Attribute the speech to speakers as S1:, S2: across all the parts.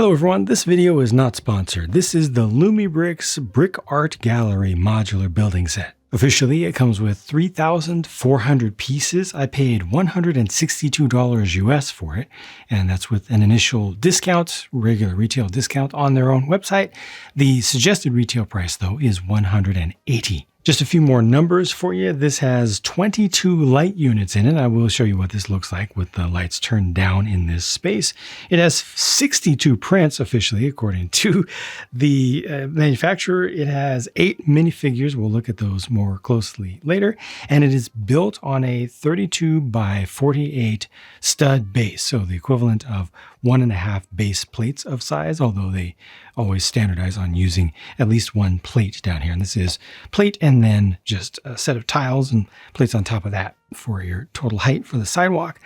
S1: Hello everyone, this video is not sponsored. This is the Lumibricks Brick Art Gallery modular building set. Officially, it comes with 3,400 pieces. I paid $162 US for it, and that's with an initial discount, regular retail discount on their own website. The suggested retail price, though, is $180. Just a few more numbers for you. This has 22 light units in it. I will show you what this looks like with the lights turned down in this space. It has 62 prints officially, according to the manufacturer. It has 8 minifigures. We'll look at those more closely later. And it is built on a 32 by 48 stud base. So the equivalent of 1.5 base plates of size, although they always standardize on using at least one plate down here. And this is plate and then just a set of tiles and plates on top of that for your total height for the sidewalk.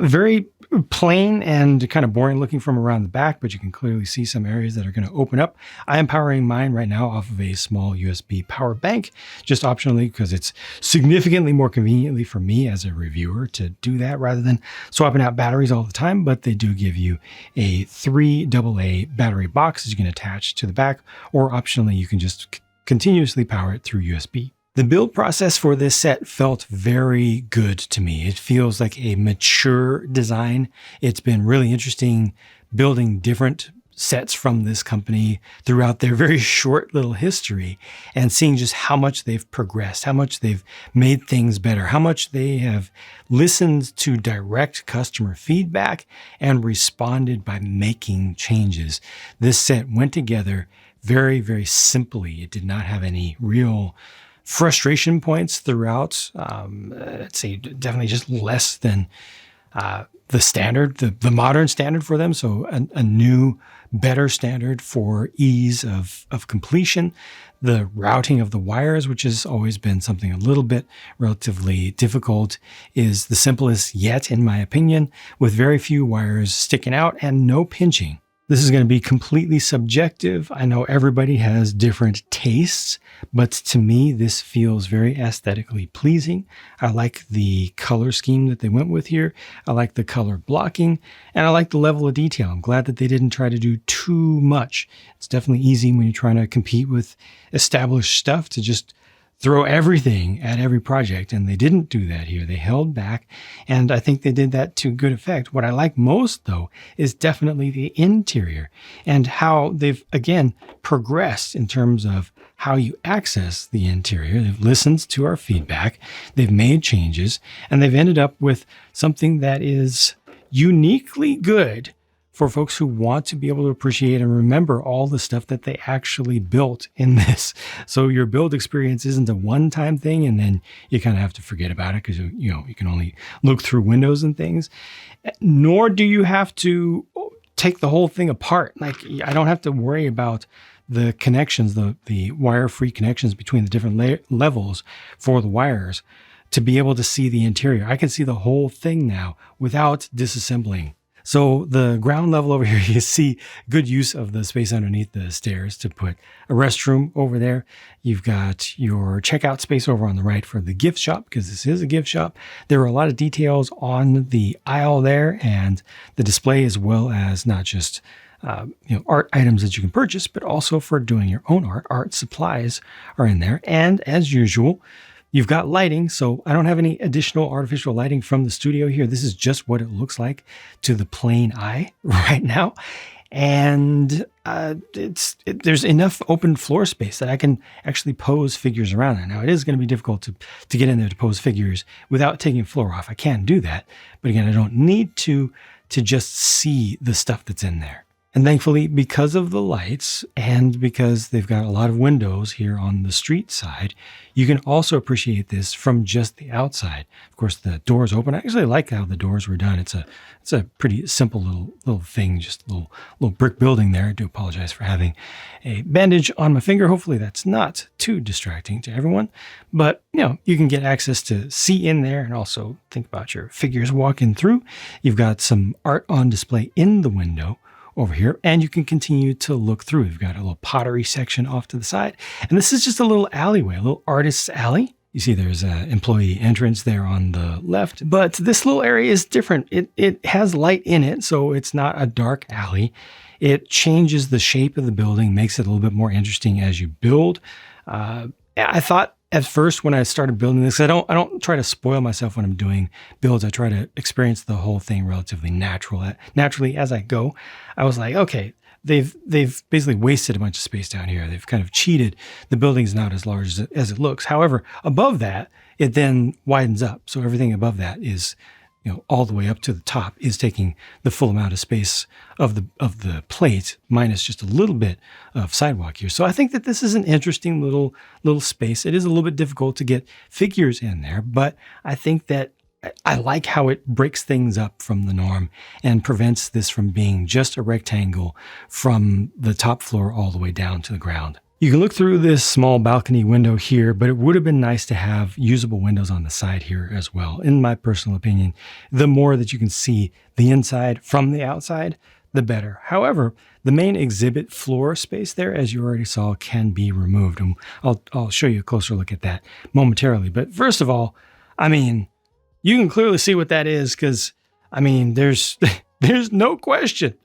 S1: Very plain and kind of boring looking from around the back, but you can clearly see some areas that are going to open up. I am powering mine right now off of a small USB power bank, just optionally because it's significantly more conveniently for me as a reviewer to do that rather than swapping out batteries all the time. But they do give you a 3 AA battery box that you can attach to the back, or optionally you can just continuously power it through USB. The build process for this set felt very good to me. It feels like a mature design. It's been really interesting building different sets from this company throughout their very short little history and seeing just how much they've progressed, how much they've made things better, how much they have listened to direct customer feedback and responded by making changes. This set went together very, very simply. It did not have any real frustration points throughout. I'd say definitely just less than the standard, the modern standard for them. So a new, better standard for ease of completion. The routing of the wires, which has always been something a little bit relatively difficult, is the simplest yet, in my opinion, with very few wires sticking out and no pinching. This is going to be completely subjective. I know everybody has different tastes, but to me, this feels very aesthetically pleasing. I like the color scheme that they went with here. I like the color blocking, and I like the level of detail. I'm glad that they didn't try to do too much. It's definitely easy when you're trying to compete with established stuff to just throw everything at every project, and they didn't do that here. They held back, and I think they did that to good effect. What I like most, though, is definitely the interior and how they've, again, progressed in terms of how you access the interior. They've listened to our feedback, they've made changes, and they've ended up with something that is uniquely good for folks who want to be able to appreciate and remember all the stuff that they actually built in this. So your build experience isn't a one-time thing and then you kind of have to forget about it because you can only look through windows and things. Nor do you have to take the whole thing apart. Like, I don't have to worry about the connections, the wire-free connections between the different levels for the wires to be able to see the interior. I can see the whole thing now without disassembling. So the ground level over here, you see good use of the space underneath the stairs to put a restroom over there. You've got your checkout space over on the right for the gift shop, because this is a gift shop. There are a lot of details on the aisle there and the display, as well as not just art items that you can purchase, but also for doing your own art. Art supplies are in there. And as usual, you've got lighting, so I don't have any additional artificial lighting from the studio here. This is just what it looks like to the plain eye right now. And there's enough open floor space that I can actually pose figures around there. Now, it is going to be difficult to get in there to pose figures without taking floor off. I can do that, but again, I don't need to just see the stuff that's in there. And thankfully, because of the lights and because they've got a lot of windows here on the street side, you can also appreciate this from just the outside. Of course, the doors open. I actually like how the doors were done. It's a pretty simple little thing, just a little brick building there. I do apologize for having a bandage on my finger. Hopefully that's not too distracting to everyone. But, you can get access to see in there and also think about your figures walking through. You've got some art on display in the window over here, and you can continue to look through. We've got a little pottery section off to the side, and this is just a little alleyway, a little artist's alley. You see there's an employee entrance there on the left, but this little area is different. It has light in it, so it's not a dark alley. It changes the shape of the building, makes it a little bit more interesting as you build. I thought at first when I started building this, I don't try to spoil myself when I'm doing builds. I try to experience the whole thing relatively naturally as I go. I was like, okay, they've basically wasted a bunch of space down here. They've kind of cheated. The building's not as large as it looks. However, above that, it then widens up. So everything above that is, all the way up to the top is taking the full amount of space of the plate, minus just a little bit of sidewalk here. So I think that this is an interesting little space. It is a little bit difficult to get figures in there, but I think that I like how it breaks things up from the norm and prevents this from being just a rectangle from the top floor all the way down to the ground. You can look through this small balcony window here, but it would have been nice to have usable windows on the side here as well. In my personal opinion, the more that you can see the inside from the outside, the better. However, the main exhibit floor space there, as you already saw, can be removed. And I'll show you a closer look at that momentarily. But first of all, you can clearly see what that is because, there's no question.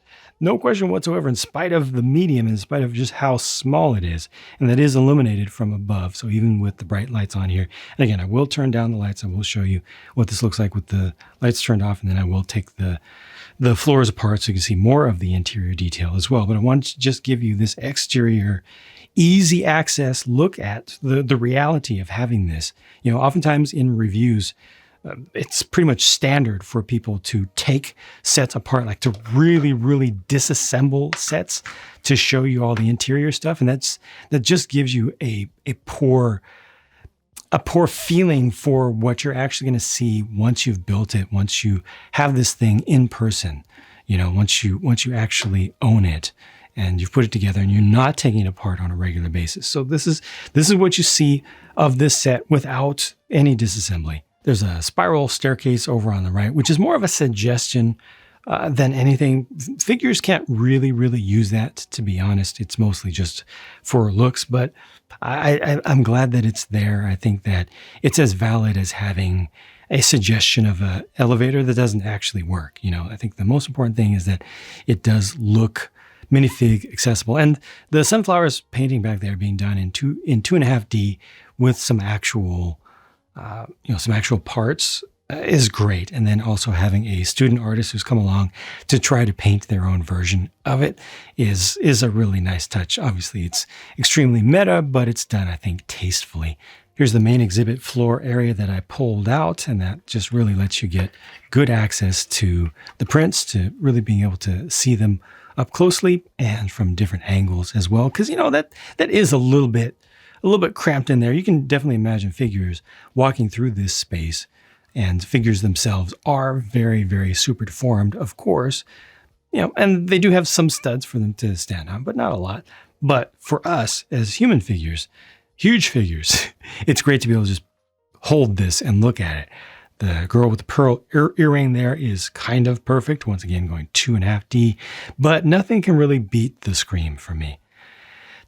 S1: No question whatsoever, in spite of the medium, in spite of just how small it is. And that is illuminated from above. So even with the bright lights on here, and again, I will turn down the lights. I will show you what this looks like with the lights turned off. And then I will take the floors apart so you can see more of the interior detail as well. But I want to just give you this exterior, easy access look at the reality of having this. Oftentimes in reviews, it's pretty much standard for people to take sets apart, like to really, really disassemble sets to show you all the interior stuff. And that just gives you a poor feeling for what you're actually going to see once you've built it, once you have this thing in person, once you actually own it and you've put it together and you're not taking it apart on a regular basis. So this is what you see of this set without any disassembly. There's a spiral staircase over on the right, which is more of a suggestion than anything. Figures can't really use that, to be honest. It's mostly just for looks, but I'm glad that it's there. I think that it's as valid as having a suggestion of an elevator that doesn't actually work. I think the most important thing is that it does look minifig accessible. And the sunflowers painting back there being done in 2.5D with some actual parts is great. And then also having a student artist who's come along to try to paint their own version of it is a really nice touch. Obviously, it's extremely meta, but it's done, I think, tastefully. Here's the main exhibit floor area that I pulled out, and that just really lets you get good access to the prints, to really being able to see them up closely and from different angles as well. Because, that is a little bit cramped in there. You can definitely imagine figures walking through this space, and figures themselves are very, very super deformed, of course, and they do have some studs for them to stand on, but not a lot. But for us as human figures, huge figures, it's great to be able to just hold this and look at it. The girl with the pearl earring there is kind of perfect. Once again, going 2.5D, but nothing can really beat the Scream for me.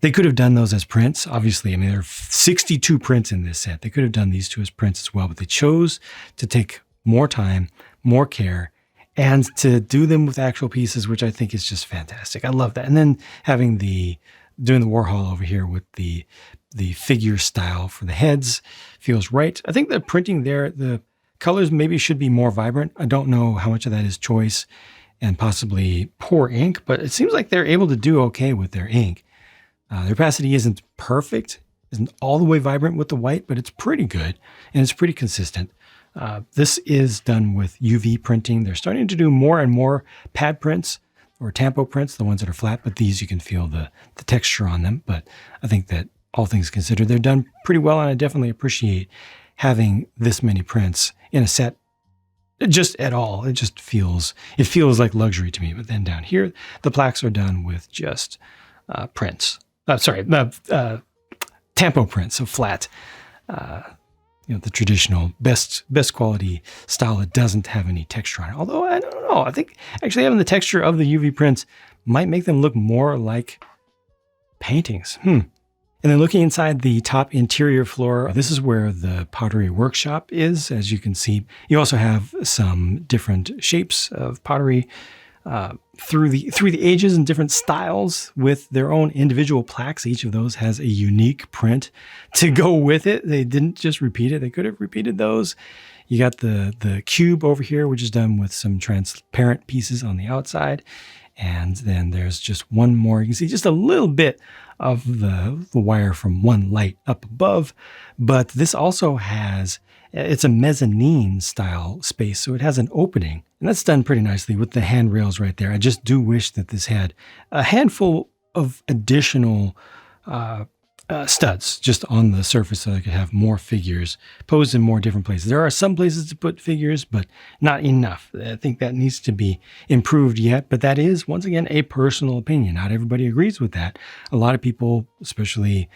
S1: They could have done those as prints. Obviously, there are 62 prints in this set. They could have done these two as prints as well, but they chose to take more time, more care, and to do them with actual pieces, which I think is just fantastic. I love that. And then doing the Warhol over here with the figure style for the heads feels right. I think the printing there, the colors maybe should be more vibrant. I don't know how much of that is choice and possibly poor ink, but it seems like they're able to do okay with their ink. The opacity isn't perfect, isn't all the way vibrant with the white, but it's pretty good and it's pretty consistent. This is done with UV printing. They're starting to do more and more pad prints or tampo prints, the ones that are flat, but these you can feel the texture on them. But I think that all things considered, they're done pretty well, and I definitely appreciate having this many prints in a set just at all. It feels like luxury to me. But then down here, the plaques are done with just prints. Tampo prints, so flat. The traditional best quality style that doesn't have any texture on it. Although I don't know, I think actually having the texture of the UV prints might make them look more like paintings. And then looking inside the top interior floor, this is where the pottery workshop is. As you can see, you also have some different shapes of pottery through the ages and different styles with their own individual plaques. Each of those has a unique print to go with it. They didn't just repeat it. They could have repeated those. You got the cube over here, which is done with some transparent pieces on the outside. And then there's just one more. You can see just a little bit of the wire from one light up above. But this also has, it's a mezzanine style space, so it has an opening. And that's done pretty nicely with the handrails right there. I just do wish that this had a handful of additional studs just on the surface so I could have more figures posed in more different places. There are some places to put figures, but not enough. I think that needs to be improved yet, but that is, once again, a personal opinion. Not everybody agrees with that. A lot of people, especially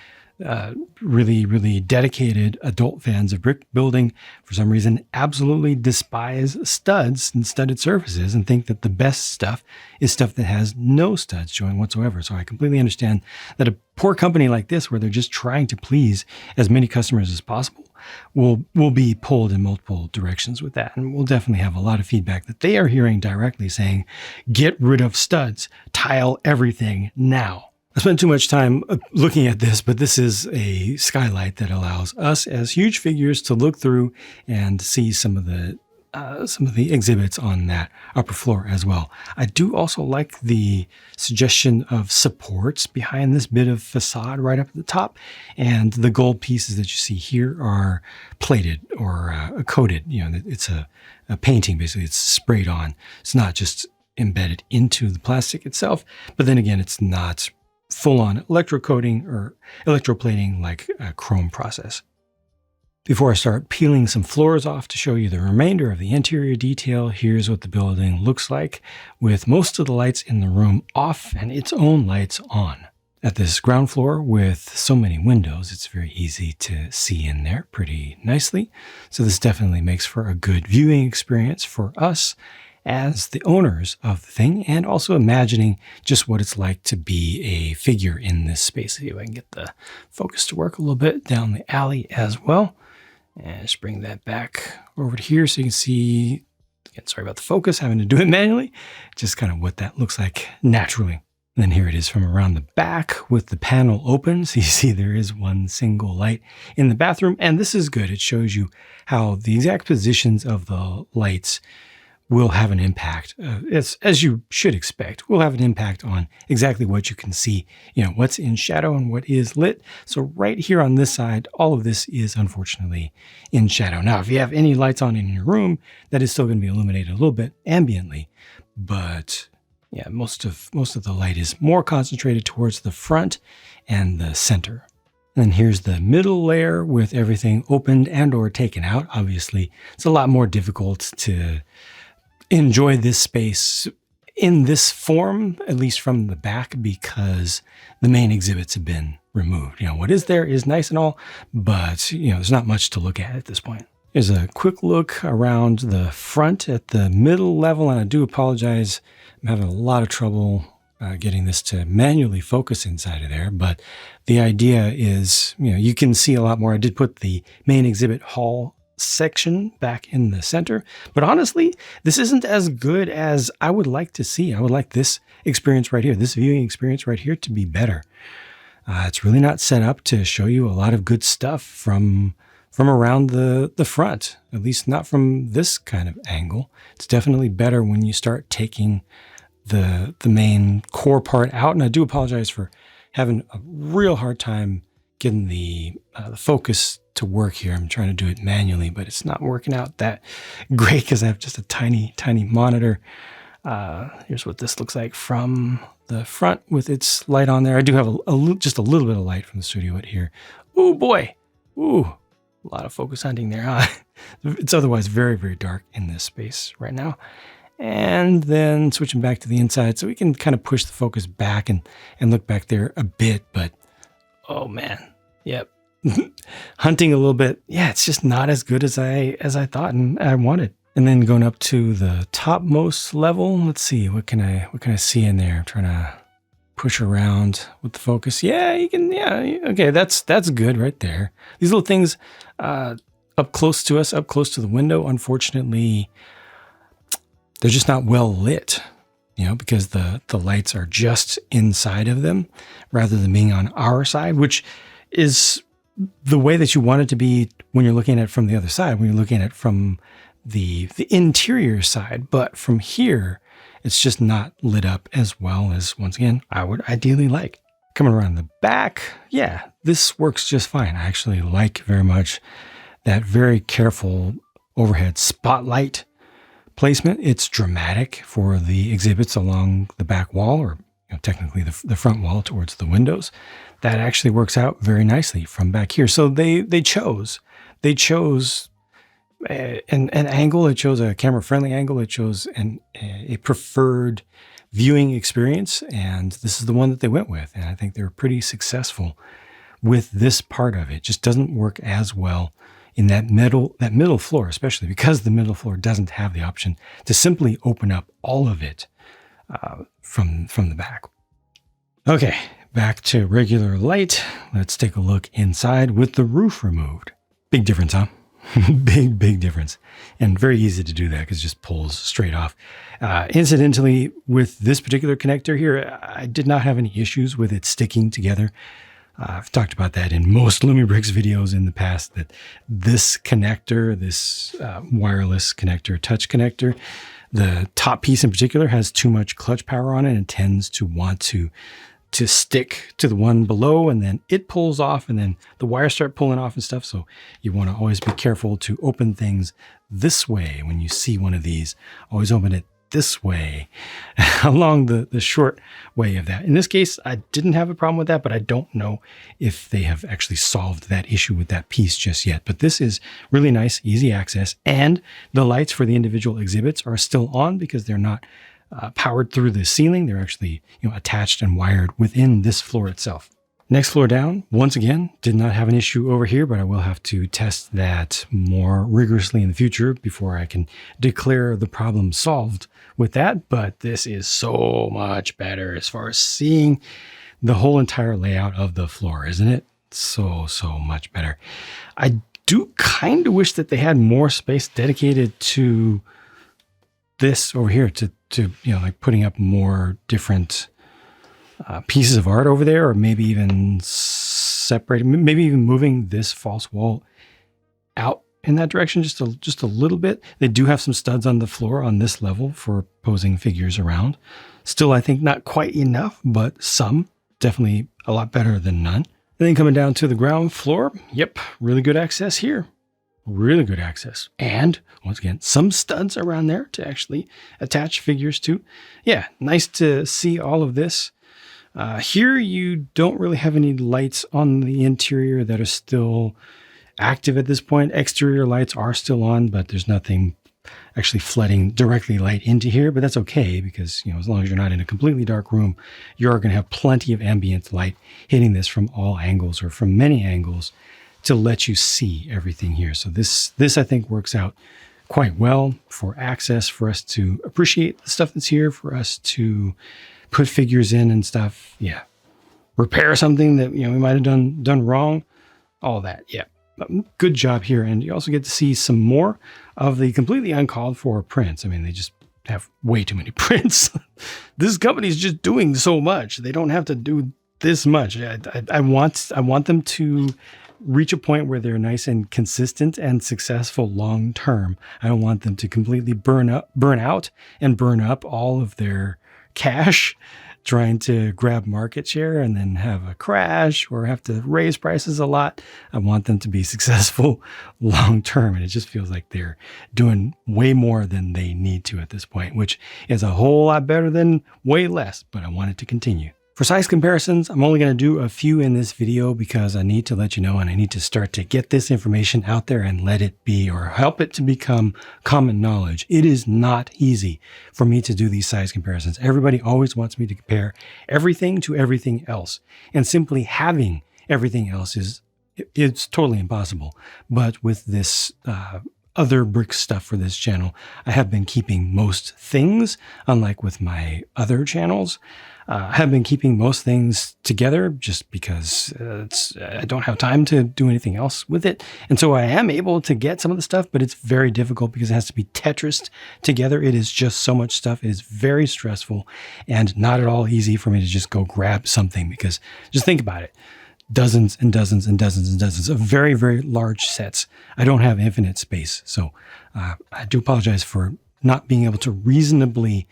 S1: really dedicated adult fans of brick building, for some reason absolutely despise studs and studded surfaces and think that the best stuff is stuff that has no studs showing whatsoever. So I completely understand that a poor company like this, where they're just trying to please as many customers as possible, will be pulled in multiple directions with that. And we'll definitely have a lot of feedback that they are hearing directly saying, get rid of studs, tile everything now. I spent too much time looking at this, but this is a skylight that allows us as huge figures to look through and see some of the exhibits on that upper floor as well. I do also like the suggestion of supports behind this bit of facade right up at the top, and the gold pieces that you see here are plated or coated. You know, it's a painting, basically. It's sprayed on. It's not just embedded into the plastic itself, but then again, it's not full-on electrocoating or electroplating like a chrome process. Before I start peeling some floors off to show you the remainder of the interior detail, here's what the building looks like with most of the lights in the room off and its own lights on. At this ground floor with so many windows, it's very easy to see in there pretty nicely. So this definitely makes for a good viewing experience for us as the owners of the thing, and also imagining just what it's like to be a figure in this space. See if I can get the focus to work a little bit down the alley as well. And just bring that back over to here so you can see, again, sorry about the focus, having to do it manually, just kind of what that looks like naturally. And then here it is from around the back with the panel open. So you see there is one single light in the bathroom, and this is good. It shows you how the exact positions of the lights will have an impact, as you should expect, will have an impact on exactly what you can see, you know, what's in shadow and what is lit. So right here on this side, all of this is unfortunately in shadow. Now, if you have any lights on in your room, that is still going to be illuminated a little bit ambiently, but yeah, most of the light is more concentrated towards the front and the center. And then here's the middle layer with everything opened and or taken out. Obviously, it's a lot more difficult to enjoy this space in this form, at least from the back, because the main exhibits have been removed. You know, what is there is nice and all, but you know, there's not much to look at this point. Here's a quick look around the front at the middle level, and I do apologize. I'm having a lot of trouble getting this to manually focus inside of there, but the idea is, you know, you can see a lot more. I did put the main exhibit hall section back in the center, but honestly, this isn't as good as I would like to see. I would like this experience right here, this viewing experience right here, to be better. It's really not set up to show you a lot of good stuff from around the front, at least not from this kind of angle. It's definitely better when you start taking the main core part out, and I do apologize for having a real hard time getting the focus to work here. I'm trying to do it manually, but it's not working out that great because I have just a tiny monitor. Here's what this looks like from the front with its light on there. I do have just a little bit of light from the studio out here. Oh boy. Ooh, a lot of focus hunting there, huh? It's otherwise very, very dark in this space right now. And then switching back to the inside so we can kind of push the focus back and look back there a bit, but oh man. Yep. Hunting a little bit. Yeah, it's just not as good as I thought and I wanted. And then going up to the topmost level, let's see, what can I see in there? I'm trying to push around with the focus. Yeah, you can, yeah, okay, that's good right there. These little things up close to us, up close to the window, unfortunately, they're just not well lit. because the lights are just inside of them rather than being on our side, which is the way that you want it to be when you're looking at it from the other side, when you're looking at it from the interior side. But from here, it's just not lit up as well as, once again, I would ideally like. Coming around the back, yeah, this works just fine. I actually like very much that very careful overhead spotlight placement. It's dramatic for the exhibits along the back wall, or technically the front wall towards the windows. That actually works out very nicely from back here. So they chose an angle. It chose a camera-friendly angle. It chose a preferred viewing experience, and this is the one that they went with. And I think they're pretty successful with this part of it. Just doesn't work as well in that middle floor, especially because the middle floor doesn't have the option to simply open up all of it from the back. Okay, back to regular light. Let's take a look inside with the roof removed. Big difference, huh? Big difference. And very easy to do that because it just pulls straight off. Incidentally, with this particular connector here, I did not have any issues with it sticking together. I've talked about that in most Lumibricks videos in the past, that this connector, this wireless connector, touch connector, the top piece in particular has too much clutch power on it and tends to want to stick to the one below, and then it pulls off and then the wires start pulling off and stuff. So you want to always be careful to open things this way. When you see one of these, always open it this way along the short way of that. In this case, I didn't have a problem with that, but I don't know if they have actually solved that issue with that piece just yet. But this is really nice, easy access, and the lights for the individual exhibits are still on because they're not powered through the ceiling. They're actually attached and wired within this floor itself. Next floor down, once again, did not have an issue over here, but I will have to test that more rigorously in the future before I can declare the problem solved with that. But this is so much better as far as seeing the whole entire layout of the floor, isn't it? So much better. I do kind of wish that they had more space dedicated to this over here, to like putting up more different pieces of art over there, or maybe even separating, maybe even moving this false wall out in that direction just a little bit. They do have some studs on the floor on this level for posing figures around. Still, I think not quite enough, but some. Definitely a lot better than none. And then coming down to the ground floor, yep, really good access here. Really good access. And once again, some studs around there to actually attach figures to. Yeah, nice to see all of this. Here, you don't really have any lights on the interior that are still active at this point. Exterior lights are still on, but there's nothing actually flooding directly light into here. But that's okay because, as long as you're not in a completely dark room, you're going to have plenty of ambient light hitting this from all angles or from many angles to let you see everything here. So this I think works out quite well for access, for us to appreciate the stuff that's here, for us to put figures in and stuff. Yeah. Repair something that we might have done wrong. All that. Yeah. Good job here. And you also get to see some more of the completely uncalled for prints. I mean, they just have way too many prints. This company's just doing so much. They don't have to do this much. I want them to reach a point where they're nice and consistent and successful long term. I don't want them to completely burn out and burn up all of their cash trying to grab market share and then have a crash or have to raise prices a lot. I want them to be successful long term. And it just feels like they're doing way more than they need to at this point, which is a whole lot better than way less, but I want it to continue. For size comparisons, I'm only going to do a few in this video because I need to let you know, and I need to start to get this information out there and let it be, or help it to become common knowledge. It is not easy for me to do these size comparisons. Everybody always wants me to compare everything to everything else, and simply having everything else it's totally impossible. But with this other brick stuff for this channel. I have been keeping most things, unlike with my other channels. I have been keeping most things together just because I don't have time to do anything else with it. And so I am able to get some of the stuff, but it's very difficult because it has to be Tetrised together. It is just so much stuff. It is very stressful and not at all easy for me to just go grab something, because just think about it. Dozens and dozens and dozens and dozens of very, very large sets. I don't have infinite space. So I do apologize for not being able to reasonably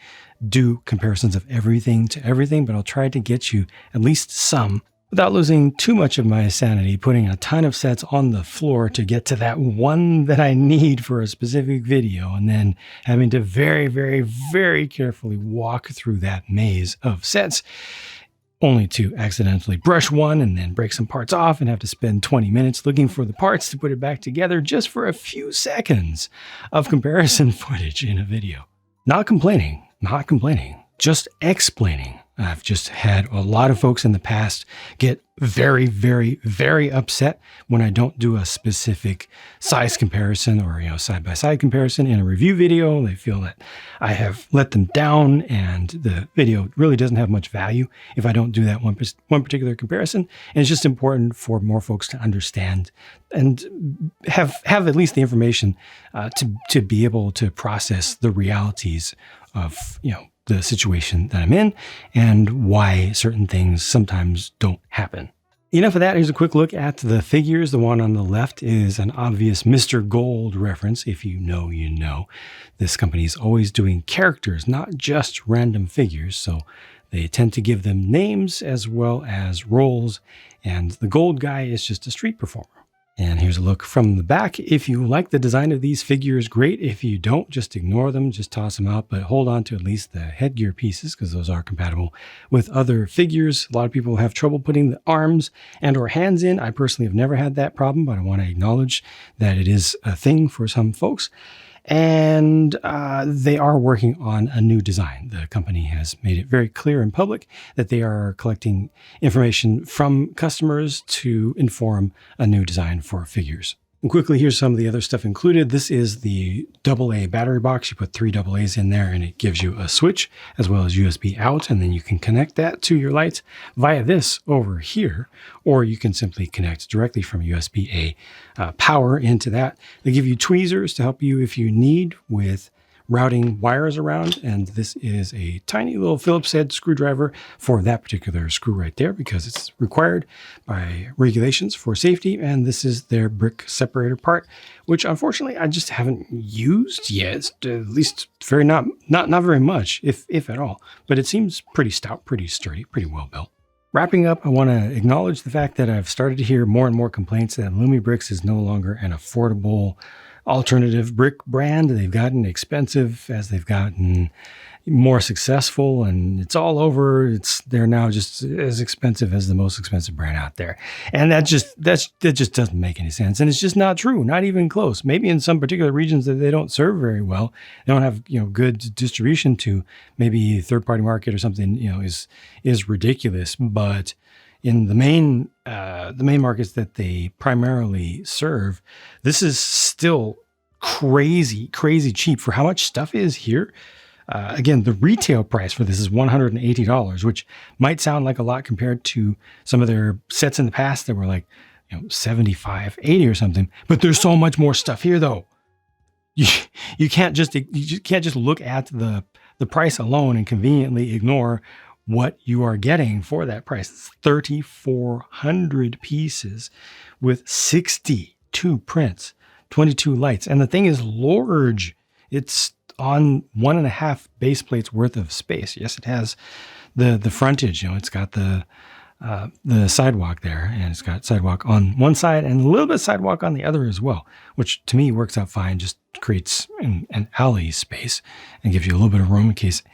S1: do comparisons of everything to everything, but I'll try to get you at least some without losing too much of my sanity, putting a ton of sets on the floor to get to that one that I need for a specific video, and then having to very, very, very carefully walk through that maze of sets, only to accidentally brush one and then break some parts off and have to spend 20 minutes looking for the parts to put it back together just for a few seconds of comparison footage in a video. Not complaining, just explaining. I've just had a lot of folks in the past get very, very, very upset when I don't do a specific size comparison or, side-by-side comparison in a review video. They feel that I have let them down and the video really doesn't have much value if I don't do that one particular comparison. And it's just important for more folks to understand and have at least the information to be able to process the realities of, the situation that I'm in and why certain things sometimes don't happen. Enough of that. Here's a quick look at the figures. The one on the left is an obvious Mr. Gold reference. If you know, you know. This company is always doing characters, not just random figures. So they tend to give them names as well as roles. And the gold guy is just a street performer. And here's a look from the back. If you like the design of these figures, great. If you don't, just ignore them, just toss them out, but hold on to at least the headgear pieces because those are compatible with other figures. A lot of people have trouble putting the arms and or hands in. I personally have never had that problem, but I want to acknowledge that it is a thing for some folks. And they are working on a new design. The company has made it very clear in public that they are collecting information from customers to inform a new design for figures. And quickly, here's some of the other stuff included. This is the AA battery box. You put 3 AA's in there and it gives you a switch as well as USB out. And then you can connect that to your lights via this over here, or you can simply connect directly from USB-A power into that. They give you tweezers to help you if you need with routing wires around, and this is a tiny little Phillips head screwdriver for that particular screw right there because it's required by regulations for safety, and this is their brick separator part, which unfortunately I just haven't used yet, at least not very much, if at all, but it seems pretty stout, pretty sturdy, pretty well built. Wrapping up, I want to acknowledge the fact that I've started to hear more and more complaints that Lumibricks is no longer an affordable alternative brick brand. They've gotten expensive as they've gotten more successful, and it's all over. They're now just as expensive as the most expensive brand out there. And that just doesn't make any sense. And it's just not true, not even close. Maybe in some particular regions that they don't serve very well, they don't have, good distribution to, maybe third-party market or something, is ridiculous. But in the main markets that they primarily serve, this is still crazy cheap for how much stuff is here. Again, the retail price for this is $180, which might sound like a lot compared to some of their sets in the past that were like, $75, $80 or something. But there's so much more stuff here, though. You can't just look at the price alone and conveniently ignore what you are getting for that price. It's 3,400 pieces with 62 prints, 22 lights. And the thing is large. It's on 1.5 base plates worth of space. Yes, it has the frontage, it's got the sidewalk there, and it's got sidewalk on one side and a little bit of sidewalk on the other as well, which to me works out fine. Just creates an alley space and gives you a little bit of room in case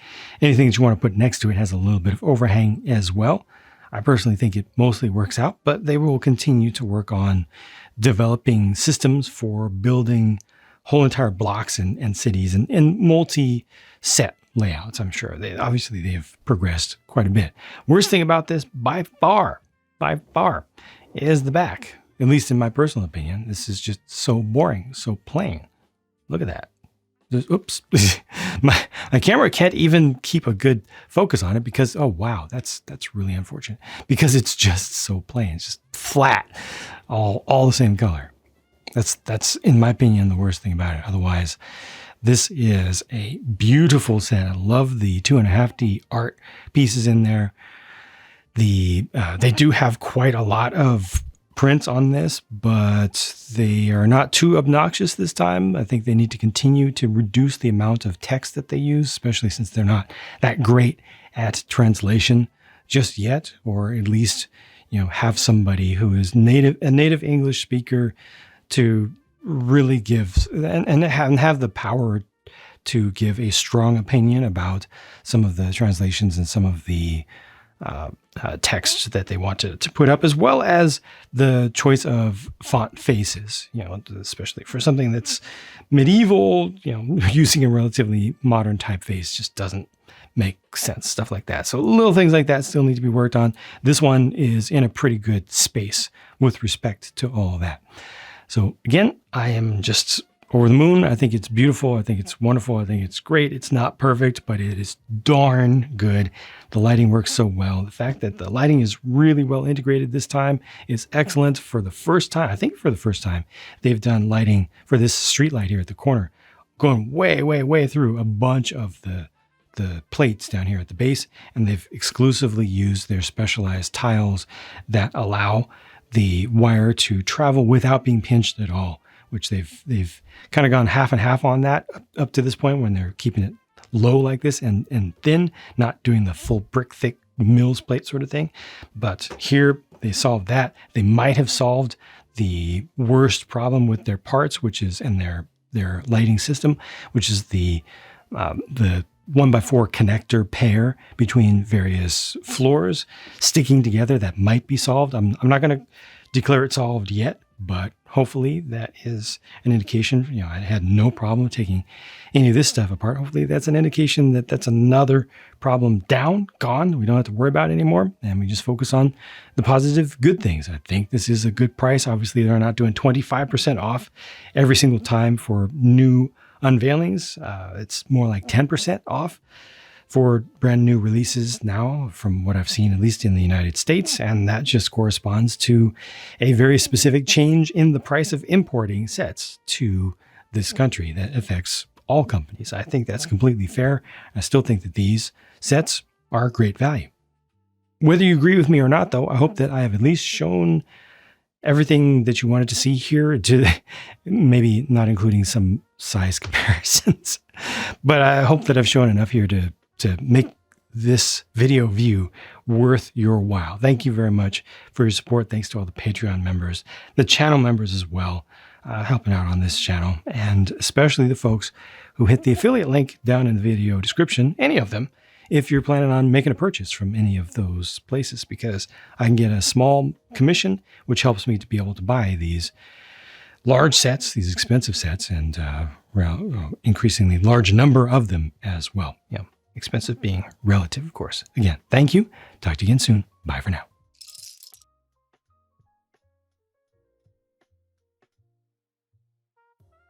S1: anything that you want to put next to it has a little bit of overhang as well. I personally think it mostly works out, but they will continue to work on developing systems for building whole entire blocks and cities and multi-set layouts. I'm sure they have progressed quite a bit. Worst thing about this by far is the back. At least in my personal opinion, this is just so boring, so plain. Look at that. Oops. my camera can't even keep a good focus on it because, oh, wow, that's really unfortunate because it's just so plain. It's just flat, all the same color. That's in my opinion, the worst thing about it. Otherwise, this is a beautiful set. I love the 2.5D art pieces in there. They do have quite a lot of prints on this, but they are not too obnoxious this time. I think they need to continue to reduce the amount of text that they use, especially since they're not that great at translation just yet, or at least, have somebody who is a native English speaker to really give and have the power to give a strong opinion about some of the translations and some of the text that they want to put up, as well as the choice of font faces, especially for something that's medieval, using a relatively modern typeface just doesn't make sense, stuff like that. So little things like that still need to be worked on. This one is in a pretty good space with respect to all of that. So again, I am just over the moon. I think it's beautiful. I think it's wonderful. I think it's great. It's not perfect, but it is darn good. The lighting works so well. The fact that the lighting is really well integrated this time is excellent. For the first time, I think for the first time, they've done lighting for this street light here at the corner, going way, way, way through a bunch of the plates down here at the base. And they've exclusively used their specialized tiles that allow the wire to travel without being pinched at all, which they've kind of gone half and half on that up to this point when they're keeping it low like this and thin, not doing the full brick thick Mills plate sort of thing. But here they solved that. They might have solved the worst problem with their parts, which is in their lighting system, which is the 1x4 connector pair between various floors sticking together. That might be solved. I'm not going to declare it solved yet, but hopefully that is an indication. I had no problem taking any of this stuff apart. Hopefully that's an indication that that's another problem gone. We don't have to worry about it anymore, and we just focus on the positive, good things. I think this is a good price. Obviously, they're not doing 25% off every single time for new unveilings. It's more like 10% off for brand new releases now, from what I've seen, at least in the United States. And that just corresponds to a very specific change in the price of importing sets to this country that affects all companies. I think that's completely fair. I still think that these sets are great value. Whether you agree with me or not, though, I hope that I have at least shown everything that you wanted to see here, to maybe not including some size comparisons, but I hope that I've shown enough here to make this video view worth your while. Thank you very much for your support. Thanks to all the Patreon members, the channel members as well, helping out on this channel, and especially the folks who hit the affiliate link down in the video description, any of them, if you're planning on making a purchase from any of those places, because I can get a small commission, which helps me to be able to buy these large sets, these expensive sets, and increasingly large number of them as well. Expensive being relative, of course. Again, thank you. Talk to you again soon. Bye for now.